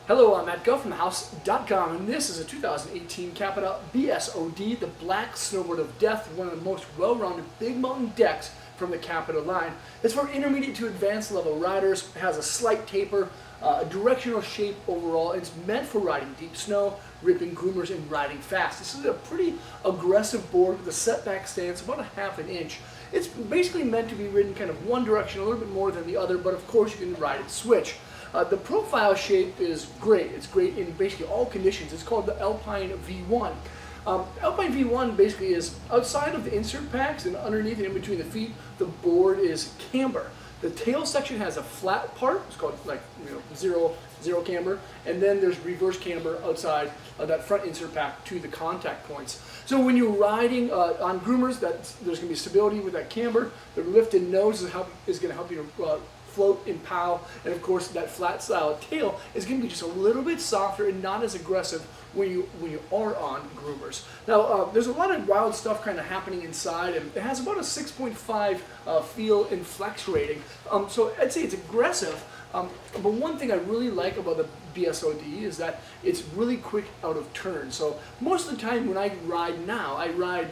Hello, I'm Matt Guff from thehouse.com, and this is a 2018 Capita BSOD, the black snowboard of death, one of the most well-rounded big mountain decks from the Capita line. It's for intermediate to advanced level riders. It has a slight taper, a directional shape overall. It's meant for riding deep snow, ripping groomers, and riding fast. This is a pretty aggressive board with a setback stance, about a half an inch. It's basically meant to be ridden kind of one direction, a little bit more than the other, but of course you can ride it switch. The profile shape is great. It's great in basically all conditions. It's called the Alpine V1. Alpine V1 basically is outside of the insert packs and underneath and in between the feet, the board is camber. The tail section has a flat part. It's called zero camber, and then there's reverse camber outside of that front insert pack to the contact points. So when you're riding on groomers, there's going to be stability with that camber. The lifted nose is going to help you float and pow, and of course that flat style tail is going to be just a little bit softer and not as aggressive when you are on groomers. Now there's a lot of wild stuff kind of happening inside, and it has about a 6.5 feel and flex rating. So I'd say it's aggressive. But one thing I really like about the BSOD is that it's really quick out of turn. So most of the time when I ride now, I ride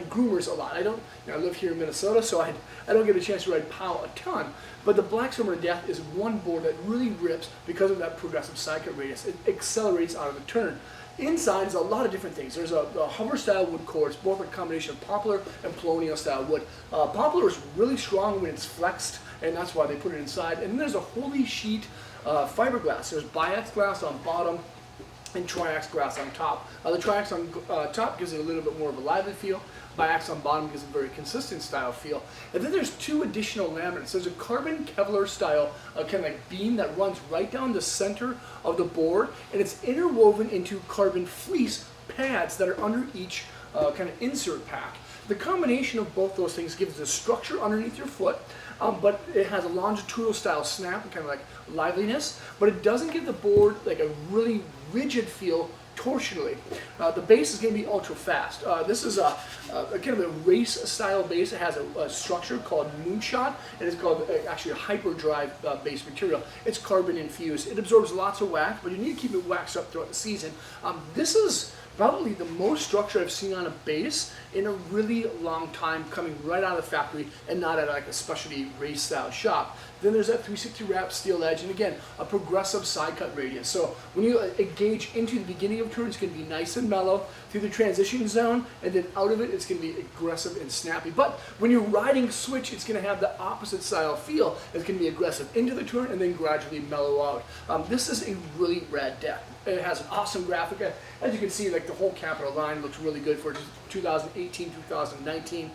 groomers a lot. I live here in Minnesota, so I don't get a chance to ride POW a ton. But the Black Snowboard of Death is one board that really rips because of that progressive side cut radius. It accelerates out of the turn. Inside is a lot of different things. There's a hover style wood core. It's both a combination of poplar and polonial style wood. Poplar is really strong when it's flexed, and that's why they put it inside. And then there's a holy sheet fiberglass. There's biax glass on bottom and triax glass on top. The triax on top gives it a little bit more of a lively feel. Biax on bottom gives it a very consistent style feel. And then there's two additional laminates. There's a carbon Kevlar style kind of like beam that runs right down the center of the board, and it's interwoven into carbon fleece pads that are under each kind of insert pack. The combination of both those things gives the structure underneath your foot, but it has a longitudinal style snap and kind of like liveliness, but it doesn't give the board like a really rigid feel torsionally. The base is going to be ultra fast. This is a kind of a race style base. It has a structure called Moonshot, and it's called actually a hyperdrive base material. It's carbon infused. It absorbs lots of wax, but you need to keep it waxed up throughout the season. This is probably the most structure I've seen on a base in a really long time, coming right out of the factory and not at like a specialty race style shop. Then there's that 360 wrap steel edge, and again, a progressive side cut radius. So when you engage into the beginning of turn, it's going to be nice and mellow through the transition zone, and then out of it, it's going to be aggressive and snappy. But when you're riding switch, it's going to have the opposite style feel. It's going to be aggressive into the turn and then gradually mellow out. This is a really rad deck. It has an awesome graphic. As you can see, like the whole Capita line looks really good for 2018, 2019.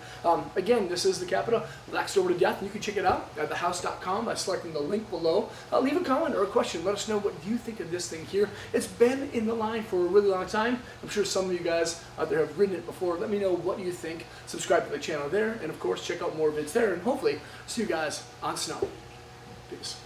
Again, this is the Capita Black Snowboard of Death. You can check it out at thehouse.com by selecting the link below. Leave a comment or a question. Let us know what you think of this thing here. It's been in the line for a really long time. I'm sure some of you guys out there have ridden it before. Let me know what you think. Subscribe to the channel there, and of course, check out more vids there, and hopefully see you guys on snow. Peace.